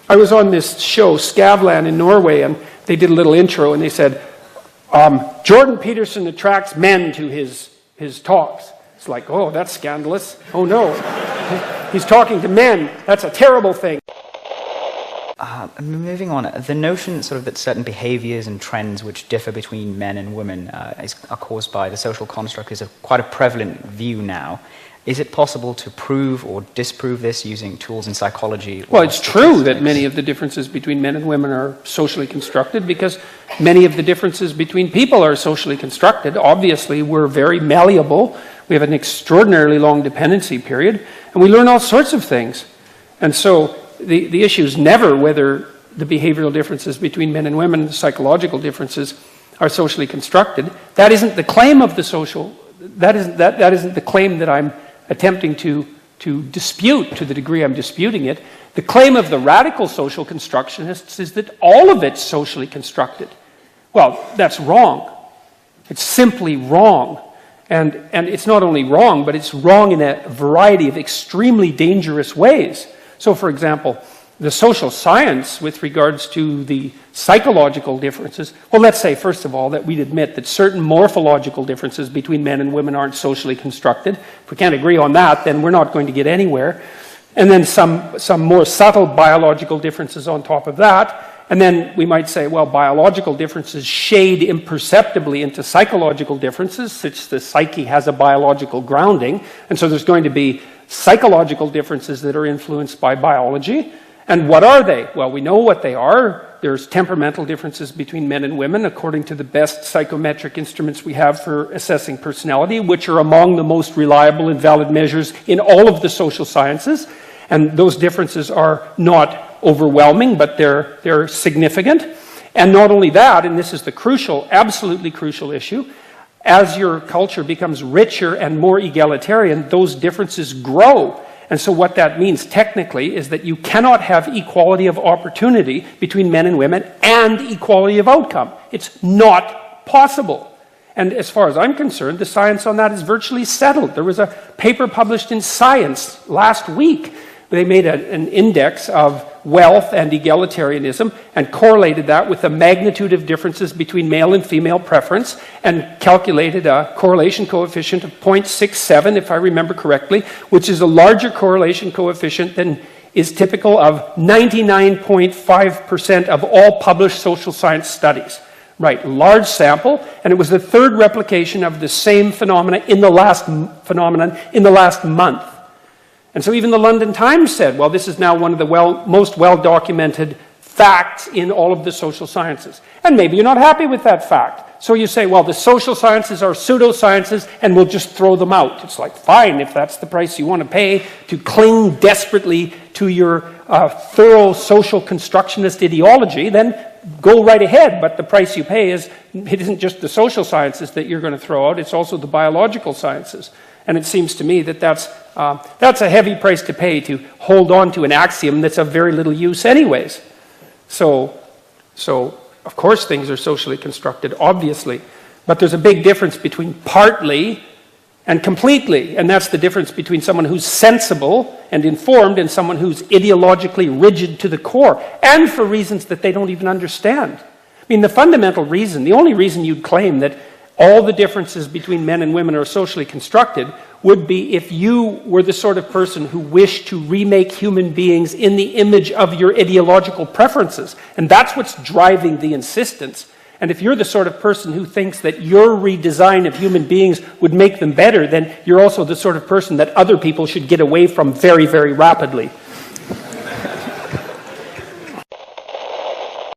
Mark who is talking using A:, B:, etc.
A: I was on this show, Skavlan in Norway, and they did a little intro, and they said, Jordan Peterson attracts men to his talks. It's like, oh, that's scandalous. Oh, no. He's talking to men. That's a terrible thing.
B: Moving on, the notion sort of that certain behaviors and trends which differ between men and women are caused by the social construct is quite a prevalent view now. Is it possible to prove or disprove this using tools in psychology?
A: Well, it's true that many of the differences between men and women are socially constructed because many of the differences between people are socially constructed. Obviously, we're very malleable. We have an extraordinarily long dependency period, and we learn all sorts of things. And so the issue is never whether the behavioral differences between men and women, the psychological differences, are socially constructed. That isn't the claim of the social. That isn't the claim that I'm attempting to dispute to the degree I'm disputing it. The claim of the radical social constructionists is that all of it's socially constructed. Well, that's wrong. It's simply wrong. And it's not only wrong, but it's wrong in a variety of extremely dangerous ways. So, for example, the social science with regards to the psychological differences, well, let's say, first of all, that we'd admit that certain morphological differences between men and women aren't socially constructed. If we can't agree on that, then we're not going to get anywhere. And then some more subtle biological differences on top of that. And then we might say, well, biological differences shade imperceptibly into psychological differences, since the psyche has a biological grounding. And so there's going to be psychological differences that are influenced by biology. And what are they? Well, we know what they are. There's temperamental differences between men and women, according to the best psychometric instruments we have for assessing personality, which are among the most reliable and valid measures in all of the social sciences. And those differences are not overwhelming, but they're significant. And not only that, and this is the crucial, absolutely crucial issue, as your culture becomes richer and more egalitarian, those differences grow. And so what that means technically is that you cannot have equality of opportunity between men and women and equality of outcome. It's not possible. And as far as I'm concerned, the science on that is virtually settled. There was a paper published in Science last week. They made an index of wealth and egalitarianism and correlated that with the magnitude of differences between male and female preference and calculated a correlation coefficient of 0.67, if I remember correctly, which is a larger correlation coefficient than is typical of 99.5% of all published social science studies. Right, large sample, and it was the third replication of the same phenomenon in the last month. And so even the London Times said, well, this is now one of the most well-documented facts in all of the social sciences. And maybe you're not happy with that fact. So you say, well, the social sciences are pseudosciences and we'll just throw them out. It's like, fine, if that's the price you want to pay to cling desperately to your thorough social constructionist ideology, then go right ahead. But the price you pay it isn't just the social sciences that you're going to throw out, it's also the biological sciences. And it seems to me that that's a heavy price to pay to hold on to an axiom that's of very little use anyways. So of course things are socially constructed, obviously. But there's a big difference between partly and completely. And that's the difference between someone who's sensible and informed and someone who's ideologically rigid to the core, and for reasons that they don't even understand. I mean, the fundamental reason, the only reason you'd claim that all the differences between men and women are socially constructed would be if you were the sort of person who wished to remake human beings in the image of your ideological preferences. And that's what's driving the insistence. And if you're the sort of person who thinks that your redesign of human beings would make them better, then you're also the sort of person that other people should get away from very, very rapidly.